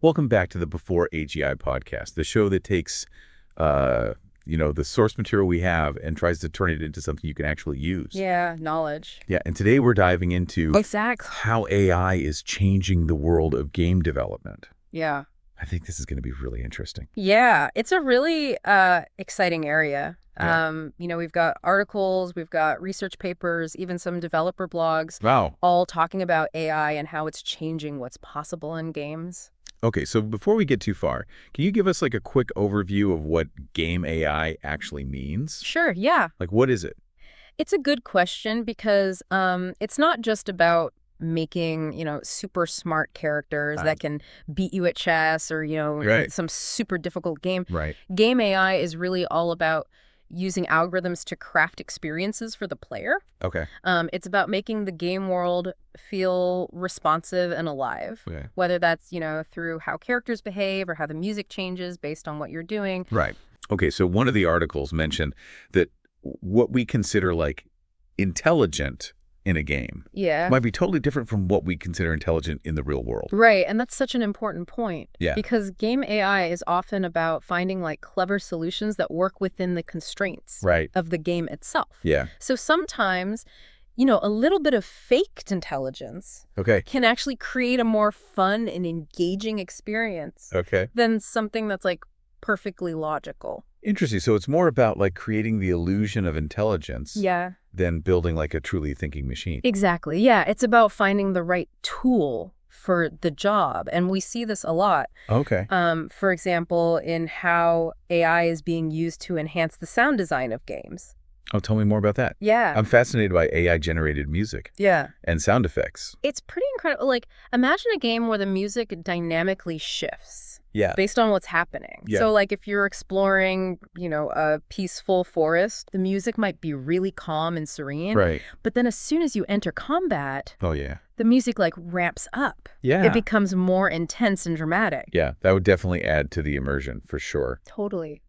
Welcome back to the Before AGI podcast, the show that takes, the source material we have and tries to turn it into something you can actually use. Yeah, knowledge. Yeah, and today we're diving into Exactly. how AI is changing the world of game development. Yeah. I think this is going to be really interesting. Yeah, it's a really exciting area. Yeah. We've got articles, we've got research papers, even some developer blogs, Wow. all talking about AI and how it's changing what's possible in games. Okay, so before we get too far, can you give us like a quick overview of what game AI actually means? Sure, yeah. Like, what is it? It's a good question because it's not just about making, super smart characters that can beat you at chess or, Right. some super difficult game. Right. Game AI is really all about using algorithms to craft experiences for the player. Okay. It's about making the game world feel responsive and alive, Okay. whether that's, through how characters behave or how the music changes based on what you're doing. Right. Okay, so one of the articles mentioned that what we consider like intelligent in a game Yeah. might be totally different from what we consider intelligent in the real world. Right, and that's such an important point. Yeah. Because game AI is often about finding like clever solutions that work within the constraints Right. of the game itself. Yeah. So sometimes, a little bit of faked intelligence Okay. can actually create a more fun and engaging experience Okay. than something that's like perfectly logical. Interesting. So it's more about like creating the illusion of intelligence Yeah. than building like a truly thinking machine. Exactly. Yeah, it's about finding the right tool for the job. And we see this a lot. Okay. For example, in how AI is being used to enhance the sound design of games. Oh, tell me more about that. Yeah. I'm fascinated by AI-generated music Yeah. and sound effects. It's pretty incredible. Like, imagine a game where the music dynamically shifts Yeah. based on what's happening. Yeah. So, like, if you're exploring, a peaceful forest, the music might be really calm and serene. Right. But then as soon as you enter combat, Oh, yeah. the music, like, ramps up. Yeah. It becomes more intense and dramatic. Yeah, that would definitely add to the immersion for sure. Totally.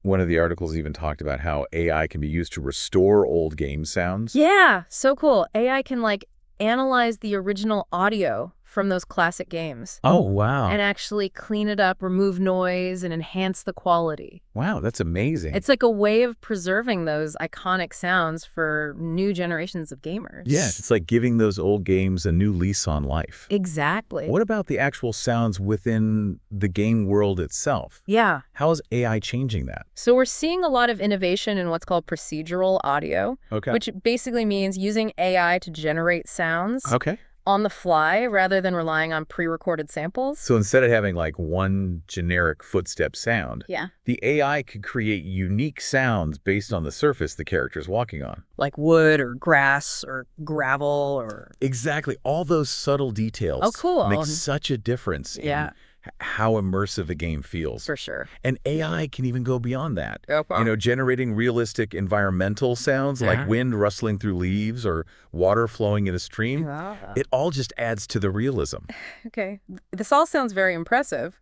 One of the articles even talked about how AI can be used to restore old game sounds. Yeah, so cool. AI can, like, analyze the original audio from those classic games. Oh, wow. And actually clean it up, remove noise, and enhance the quality. Wow, that's amazing. It's like a way of preserving those iconic sounds for new generations of gamers. Yeah, it's like giving those old games a new lease on life. Exactly. What about the actual sounds within the game world itself? Yeah. How is AI changing that? So we're seeing a lot of innovation in what's called procedural audio, Okay. which basically means using AI to generate sounds Okay. on the fly rather than relying on pre-recorded samples. So instead of having like one generic footstep sound, Yeah. the AI could create unique sounds based on the surface the character's walking on. Like wood or grass or gravel or... Exactly. All those subtle details Oh, cool. make such a difference Yeah. in how immersive a game feels. For sure. And AI can even go beyond that. Okay. Generating realistic environmental sounds like wind rustling through leaves or water flowing in a stream. It all just adds to the realism. Okay. This all sounds very impressive.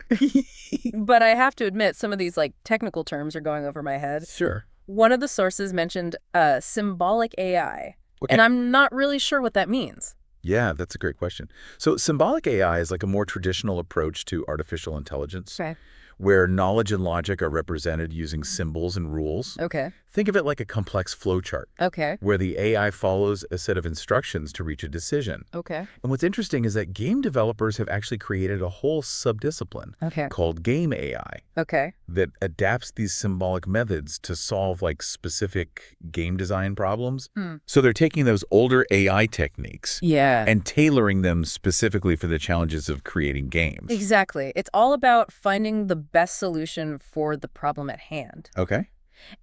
But I have to admit, some of these like technical terms are going over my head. Sure. One of the sources mentioned symbolic AI. Okay. And I'm not really sure what that means. Yeah, that's a great question. So symbolic AI is like a more traditional approach to artificial intelligence, Okay. where knowledge and logic are represented using symbols and rules. Okay. Think of it like a complex flowchart, Okay. where the AI follows a set of instructions to reach a decision. Okay. And what's interesting is that game developers have actually created a whole subdiscipline Okay. called game AI Okay. that adapts these symbolic methods to solve like specific game design problems. So they're taking those older AI techniques Yeah. and tailoring them specifically for the challenges of creating games. Exactly. It's all about finding the best solution for the problem at hand. Okay.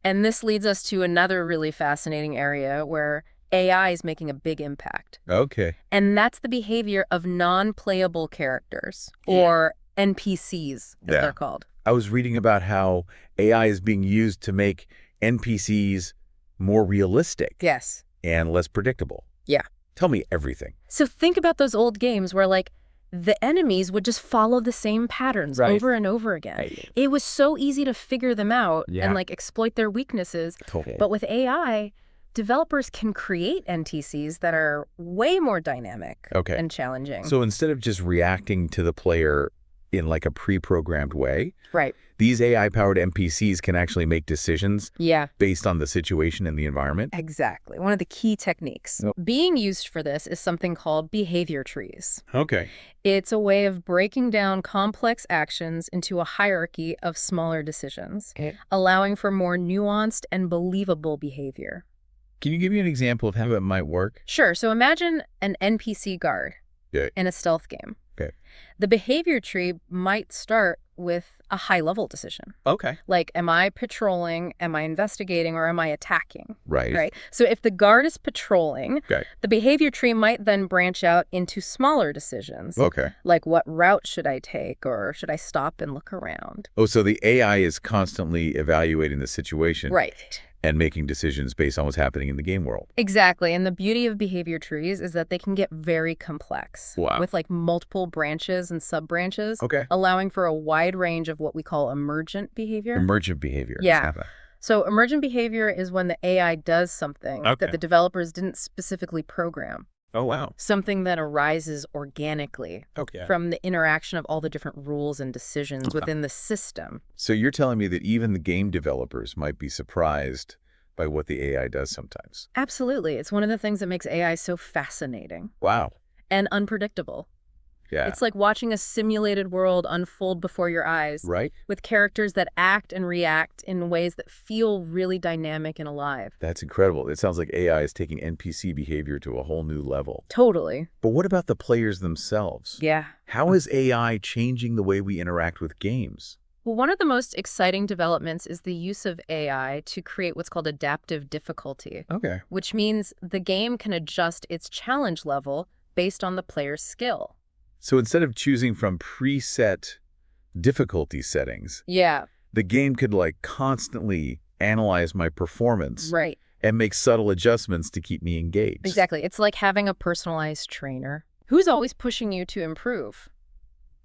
And this leads us to another really fascinating area where AI is making a big impact. Okay. And that's the behavior of non-playable characters, or NPCs, as Yeah. they're called. I was reading about how AI is being used to make NPCs more realistic Yes. and less predictable. Yeah. Tell me everything. So think about those old games where, like, the enemies would just follow the same patterns Right. over and over again. Right. It was so easy to figure them out Yeah. and, like, exploit their weaknesses. Totally. But with AI, developers can create NPCs that are way more dynamic Okay. and challenging. So instead of just reacting to the player in like a pre-programmed way. Right. These AI-powered NPCs can actually make decisions Yeah. based on the situation and the environment. Exactly. One of the key techniques. Being used for this is something called behavior trees. Okay. It's a way of breaking down complex actions into a hierarchy of smaller decisions, allowing for more nuanced and believable behavior. Can you give me an example of how it might work? Sure. So imagine an NPC guard in a stealth game. Okay. The behavior tree might start with a high-level decision. Okay. Like, am I patrolling, am I investigating, or am I attacking? Right. So if the guard is patrolling, the behavior tree might then branch out into smaller decisions. Okay. Like, what route should I take, or should I stop and look around? Oh, so the AI is constantly evaluating the situation. Right. And making decisions based on what's happening in the game world. Exactly. And the beauty of behavior trees is that they can get very complex. Wow. With like multiple branches and sub-branches. Okay. Allowing for a wide range of what we call emergent behavior. Emergent behavior. Yeah. So emergent behavior is when the AI does something that the developers didn't specifically program. Oh, wow. Something that arises organically from the interaction of all the different rules and decisions within the system. So you're telling me that even the game developers might be surprised by what the AI does sometimes? Absolutely. It's one of the things that makes AI so fascinating. Wow. And unpredictable. Yeah. It's like watching a simulated world unfold before your eyes. Right. With characters that act and react in ways that feel really dynamic and alive. That's incredible. It sounds like AI is taking NPC behavior to a whole new level. Totally. But what about the players themselves? Yeah. How is AI changing the way we interact with games? Well, one of the most exciting developments is the use of AI to create what's called adaptive difficulty. Okay. Which means the game can adjust its challenge level based on the player's skill. So instead of choosing from preset difficulty settings, the game could like constantly analyze my performance and make subtle adjustments to keep me engaged. Exactly. It's like having a personalized trainer who's always pushing you to improve.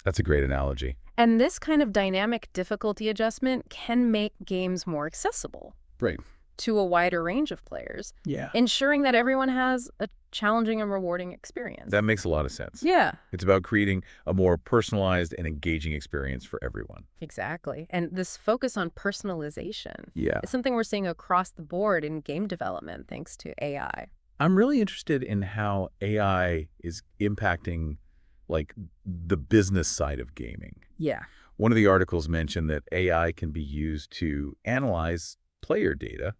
That's a great analogy. And this kind of dynamic difficulty adjustment can make games more accessible. Right. To a wider range of players. Yeah. Ensuring that everyone has a challenging and rewarding experience. That makes a lot of sense. Yeah. It's about creating a more personalized and engaging experience for everyone. Exactly. And this focus on personalization is something we're seeing across the board in game development thanks to AI. I'm really interested in how AI is impacting like the business side of gaming. Yeah. One of the articles mentioned that AI can be used to analyze player data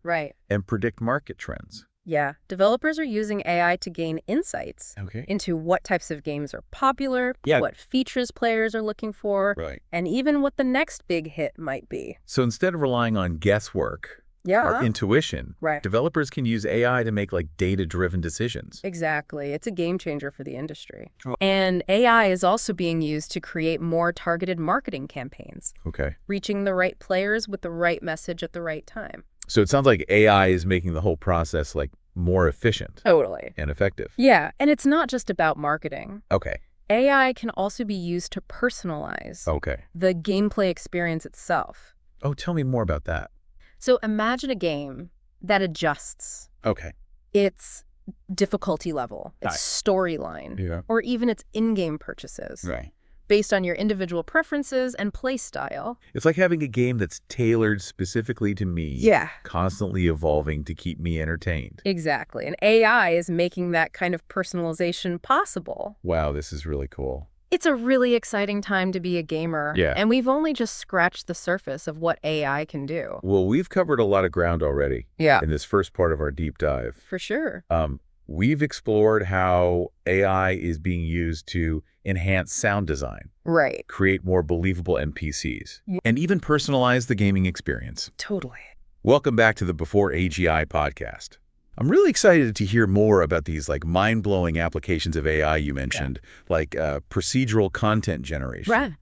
and predict market trends. Yeah. Developers are using AI to gain insights into what types of games are popular, what features players are looking for, and even what the next big hit might be. So instead of relying on guesswork or intuition, developers can use AI to make like data-driven decisions. Exactly. It's a game changer for the industry. And AI is also being used to create more targeted marketing campaigns. Reaching the right players with the right message at the right time. So it sounds like AI is making the whole process like more efficient. Totally. And effective. Yeah. And it's not just about marketing. Okay. AI can also be used to personalize the gameplay experience itself. Oh, tell me more about that. So imagine a game that adjusts its difficulty level, its storyline, or even its in-game purchases based on your individual preferences and play style. It's like having a game that's tailored specifically to me, constantly evolving to keep me entertained. Exactly. And AI is making that kind of personalization possible. Wow, this is really cool. It's a really exciting time to be a gamer. And we've only just scratched the surface of what AI can do. Well, we've covered a lot of ground already in this first part of our deep dive. For sure. We've explored how AI is being used to enhance sound design. Create more believable NPCs. And even personalize the gaming experience. Totally. Welcome back to the Before AGI podcast. I'm really excited to hear more about these like mind-blowing applications of AI you mentioned, like procedural content generation.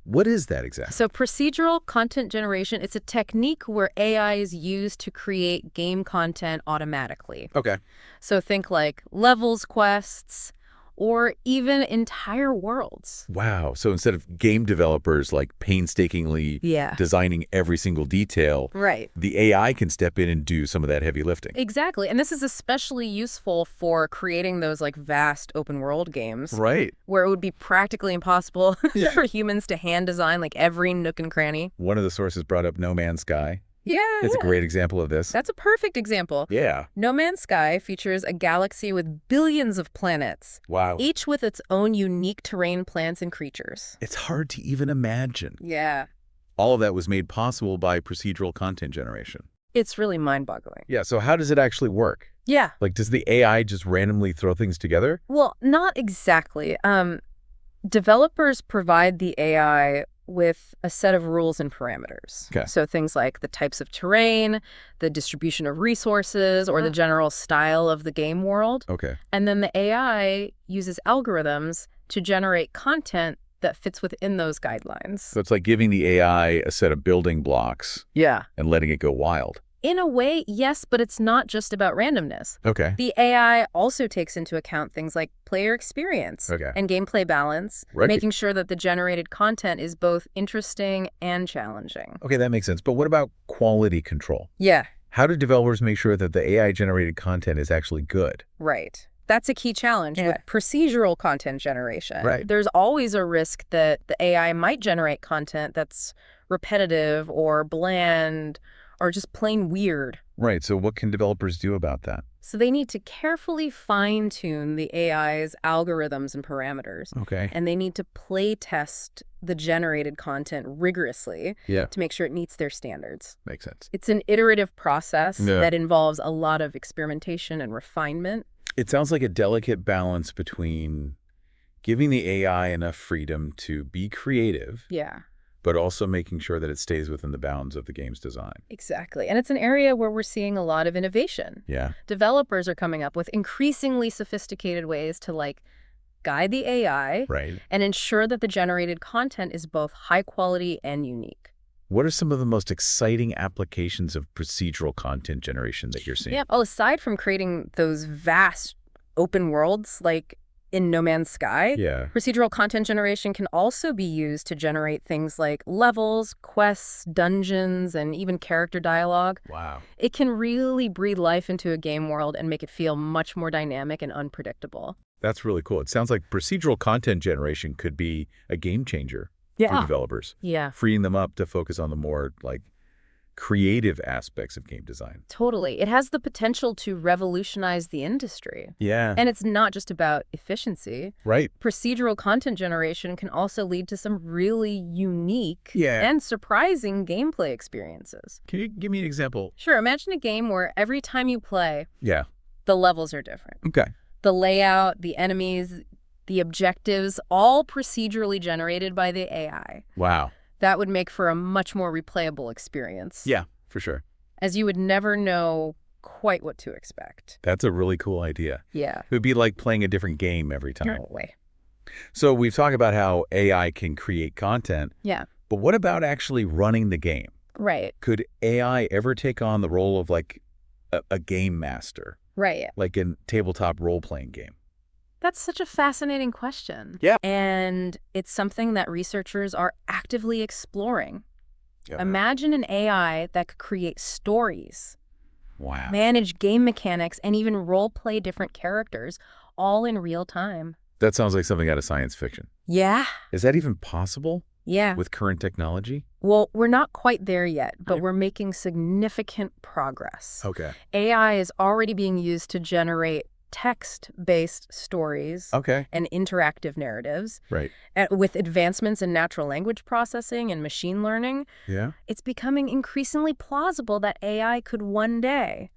What is that exactly? So procedural content generation, it's a technique where AI is used to create game content automatically. So think like levels quests or even entire worlds. Wow. So instead of game developers like painstakingly designing every single detail, the AI can step in and do some of that heavy lifting. Exactly. And this is especially useful for creating those like vast open world games. Right. Where it would be practically impossible for humans to hand design like every nook and cranny. One of the sources brought up No Man's Sky. Yeah. It's a great example of this. That's a perfect example. Yeah. No Man's Sky features a galaxy with billions of planets. Wow. Each with its own unique terrain, plants, and creatures. It's hard to even imagine. Yeah. All of that was made possible by procedural content generation. It's really mind-boggling. Yeah, so how does it actually work? Yeah. Like, does the AI just randomly throw things together? Well, not exactly. Developers provide the AI with a set of rules and parameters. Okay. So things like the types of terrain, the distribution of resources, or the general style of the game world. Okay. And then the AI uses algorithms to generate content that fits within those guidelines. So it's like giving the AI a set of building blocks and letting it go wild. In a way, yes, but it's not just about randomness. Okay. The AI also takes into account things like player experience and gameplay balance, making sure that the generated content is both interesting and challenging. Okay, that makes sense. But what about quality control? Yeah. How do developers make sure that the AI-generated content is actually good? Right. That's a key challenge with procedural content generation. Right. There's always a risk that the AI might generate content that's repetitive or bland or just plain weird. Right. So what can developers do about that? So they need to carefully fine-tune the AI's algorithms and parameters. Okay. And they need to play test the generated content rigorously to make sure it meets their standards. Makes sense. It's an iterative process that involves a lot of experimentation and refinement. It sounds like a delicate balance between giving the AI enough freedom to be creative. Yeah. But also making sure that it stays within the bounds of the game's design. Exactly. And it's an area where we're seeing a lot of innovation. Yeah. Developers are coming up with increasingly sophisticated ways to like guide the AI and ensure that the generated content is both high quality and unique. What are some of the most exciting applications of procedural content generation that you're seeing? Yeah. Oh, aside from creating those vast open worlds like in No Man's Sky, procedural content generation can also be used to generate things like levels, quests, dungeons, and even character dialogue. Wow. It can really breathe life into a game world and make it feel much more dynamic and unpredictable. That's really cool. It sounds like procedural content generation could be a game changer for developers. Yeah. Freeing them up to focus on the more like creative aspects of game design. Totally. It has the potential to revolutionize the industry. Yeah. And it's not just about efficiency. Right. Procedural content generation can also lead to some really unique and surprising gameplay experiences. Can you give me an example? Sure. Imagine a game where every time you play, the levels are different. Okay. The layout, the enemies, the objectives, all procedurally generated by the AI. Wow. That would make for a much more replayable experience. Yeah, for sure. As you would never know quite what to expect. That's a really cool idea. Yeah. It would be like playing a different game every time. No way. So we've talked about how AI can create content. Yeah. But what about actually running the game? Right. Could AI ever take on the role of like a game master? Right. Like in tabletop role-playing game? That's such a fascinating question. Yeah. And it's something that researchers are actively exploring. Imagine an AI that could create stories, manage game mechanics, and even role-play different characters, all in real time. That sounds like something out of science fiction. Yeah. Is that even possible? Yeah. With current technology? Well, we're not quite there yet, but we're making significant progress. Okay. AI is already being used to generate text-based stories and interactive narratives. Right. With advancements in natural language processing and machine learning, it's becoming increasingly plausible that AI could one day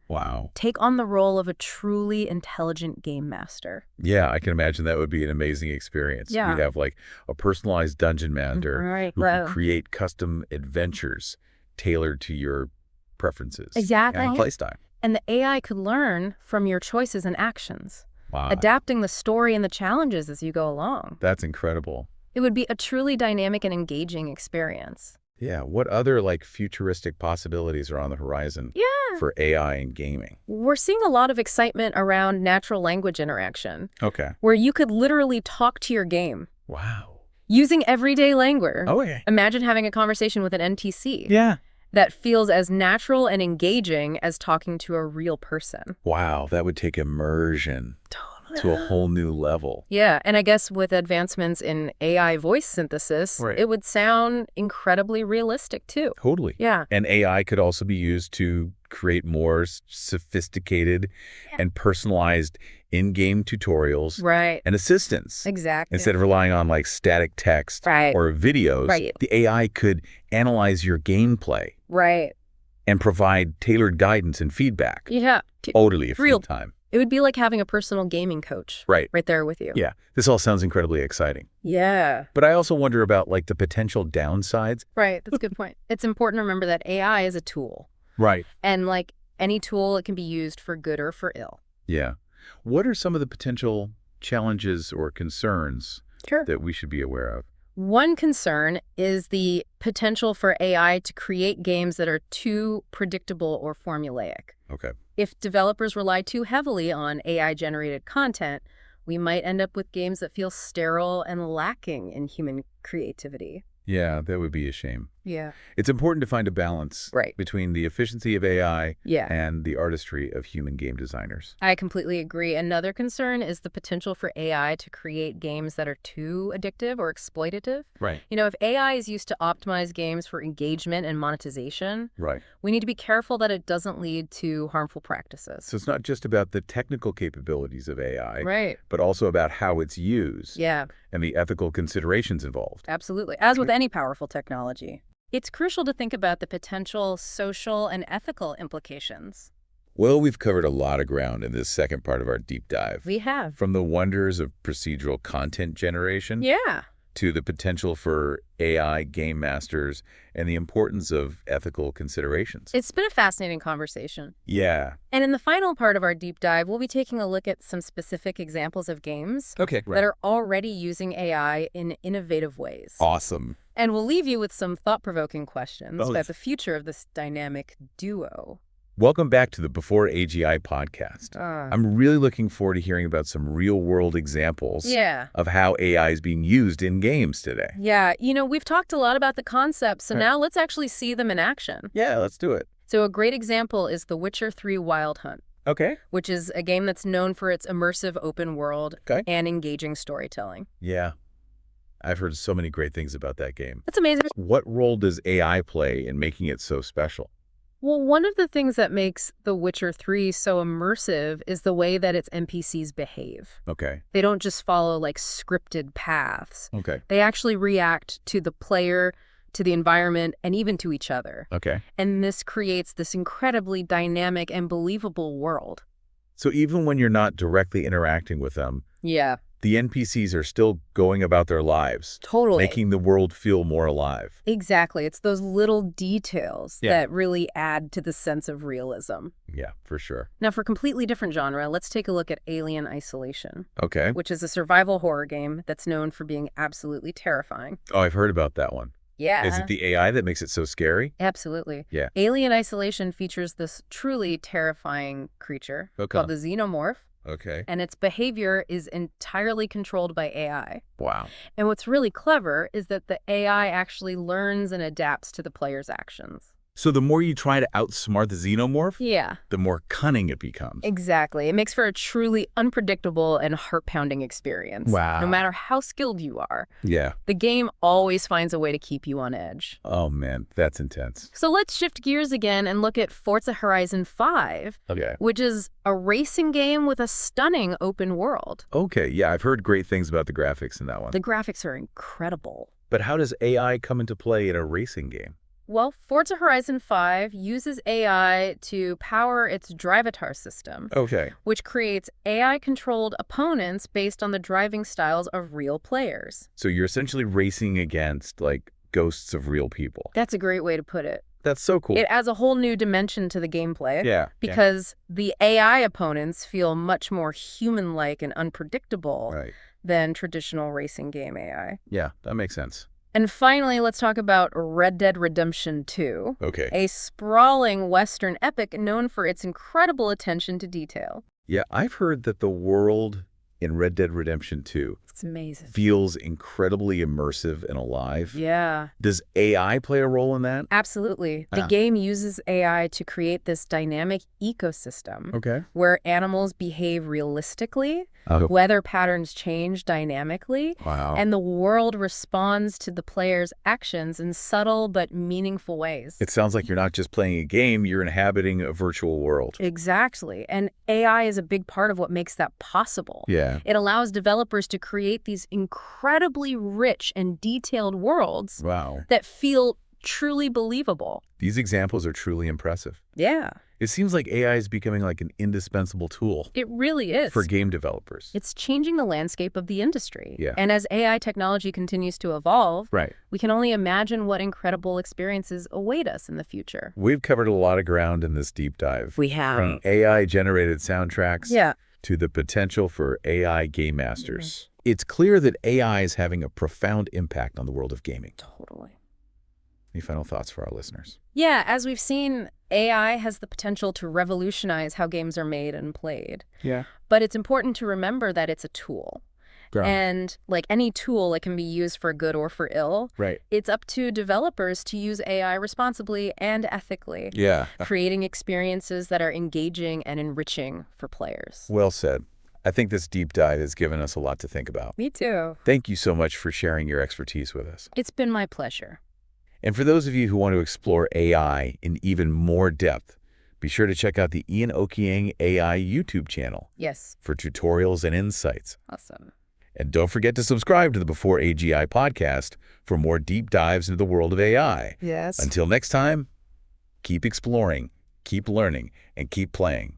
take on the role of a truly intelligent game master. Yeah, I can imagine that would be an amazing experience. Yeah. You'd have like a personalized dungeon master who can create custom adventures tailored to your preferences and play style. And the AI could learn from your choices and actions, adapting the story and the challenges as you go along. That's incredible. It would be a truly dynamic and engaging experience. Yeah, what other like futuristic possibilities are on the horizon for AI and gaming? We're seeing a lot of excitement around natural language interaction. Okay. Where you could literally talk to your game. Wow. Using everyday language. Oh, yeah. Imagine having a conversation with an NPC. Yeah. That feels as natural and engaging as talking to a real person. Wow, that would take immersion to a whole new level. Yeah, and I guess with advancements in AI voice synthesis, it would sound incredibly realistic too. Totally. Yeah. And AI could also be used to create more sophisticated and personalized in-game tutorials and assistance. Exactly. Instead of relying on like static text or videos, the AI could analyze your gameplay and provide tailored guidance and feedback. Yeah. Totally in real time. It would be like having a personal gaming coach right there with you. Yeah. This all sounds incredibly exciting. Yeah. But I also wonder about like the potential downsides. Right. That's a good point. It's important to remember that AI is a tool. Right. And like any tool, it can be used for good or for ill. Yeah. What are some of the potential challenges or concerns that we should be aware of? One concern is the potential for AI to create games that are too predictable or formulaic. Okay. If developers rely too heavily on AI-generated content, we might end up with games that feel sterile and lacking in human creativity. Yeah, that would be a shame. Yeah. It's important to find a balance between the efficiency of AI and the artistry of human game designers. I completely agree. Another concern is the potential for AI to create games that are too addictive or exploitative. Right. You know, if AI is used to optimize games for engagement and monetization, we need to be careful that it doesn't lead to harmful practices. So it's not just about the technical capabilities of AI, but also about how it's used and the ethical considerations involved. Absolutely. As with any powerful technology. It's crucial to think about the potential social and ethical implications. Well, we've covered a lot of ground in this second part of our deep dive. We have. From the wonders of procedural content generation to the potential for AI game masters and the importance of ethical considerations. It's been a fascinating conversation. Yeah. And in the final part of our deep dive, we'll be taking a look at some specific examples of games that are already using AI in innovative ways. Awesome. And we'll leave you with some thought-provoking questions about the future of this dynamic duo. Welcome back to the Before AGI podcast. I'm really looking forward to hearing about some real-world examples of how AI is being used in games today. Yeah, you know, we've talked a lot about the concepts, so now let's actually see them in action. Yeah, let's do it. So a great example is The Witcher 3 Wild Hunt. Okay. Which is a game that's known for its immersive open world and engaging storytelling. Yeah. I've heard so many great things about that game. That's amazing. What role does AI play in making it so special? Well, one of the things that makes The Witcher 3 so immersive is the way that its NPCs behave. Okay. They don't just follow, like, scripted paths. Okay. They actually react to the player, to the environment, and even to each other. Okay. And this creates this incredibly dynamic and believable world. So even when you're not directly interacting with them, the NPCs are still going about their lives. Totally. Making the world feel more alive. Exactly. It's those little details that really add to the sense of realism. Yeah, for sure. Now, for a completely different genre, let's take a look at Alien Isolation. Okay. Which is a survival horror game that's known for being absolutely terrifying. Oh, I've heard about that one. Yeah. Is it the AI that makes it so scary? Absolutely. Yeah. Alien Isolation features this truly terrifying creature called the Xenomorph. Okay. And its behavior is entirely controlled by AI. Wow. And what's really clever is that the AI actually learns and adapts to the player's actions. So the more you try to outsmart the Xenomorph, the more cunning it becomes. Exactly. It makes for a truly unpredictable and heart-pounding experience. Wow. No matter how skilled you are. Yeah. The game always finds a way to keep you on edge. Oh, man, that's intense. So let's shift gears again and look at Forza Horizon 5, which is a racing game with a stunning open world. Okay, yeah, I've heard great things about the graphics in that one. The graphics are incredible. But how does AI come into play in a racing game? Well, Forza Horizon 5 uses AI to power its Drivatar system, which creates AI-controlled opponents based on the driving styles of real players. So you're essentially racing against, like, ghosts of real people. That's a great way to put it. That's so cool. It adds a whole new dimension to the gameplay. Yeah. Because the AI opponents feel much more human-like and unpredictable than traditional racing game AI. Yeah, that makes sense. And finally, let's talk about Red Dead Redemption 2. Okay. A sprawling Western epic known for its incredible attention to detail. Yeah, I've heard that the world in Red Dead Redemption 2 It's amazing. feels incredibly immersive and alive. Yeah. Does AI play a role in that? Absolutely. The game uses AI to create this dynamic ecosystem where animals behave realistically, weather patterns change dynamically, and the world responds to the player's actions in subtle but meaningful ways. It sounds like you're not just playing a game, you're inhabiting a virtual world. Exactly. And AI is a big part of what makes that possible. Yeah. It allows developers to create these incredibly rich and detailed worlds that feel truly believable. These examples are truly impressive. Yeah. It seems like AI is becoming like an indispensable tool. It really is. For game developers. It's changing the landscape of the industry. Yeah. And as AI technology continues to evolve, Right. we can only imagine what incredible experiences await us in the future. We've covered a lot of ground in this deep dive. We have. From AI-generated soundtracks to the potential for AI game masters. It's clear that AI is having a profound impact on the world of gaming. Totally. Any final thoughts for our listeners? Yeah, as we've seen, AI has the potential to revolutionize how games are made and played. Yeah. But it's important to remember that it's a tool. And like any tool, it can be used for good or for ill. Right. It's up to developers to use AI responsibly and ethically. Yeah. Creating experiences that are engaging and enriching for players. Well said. I think this deep dive has given us a lot to think about. Me too. Thank you so much for sharing your expertise with us. It's been my pleasure. And for those of you who want to explore AI in even more depth, be sure to check out the Ian Okieng AI YouTube channel. Yes. For tutorials and insights. Awesome. And don't forget to subscribe to the Before AGI podcast for more deep dives into the world of AI. Yes. Until next time, keep exploring, keep learning, and keep playing.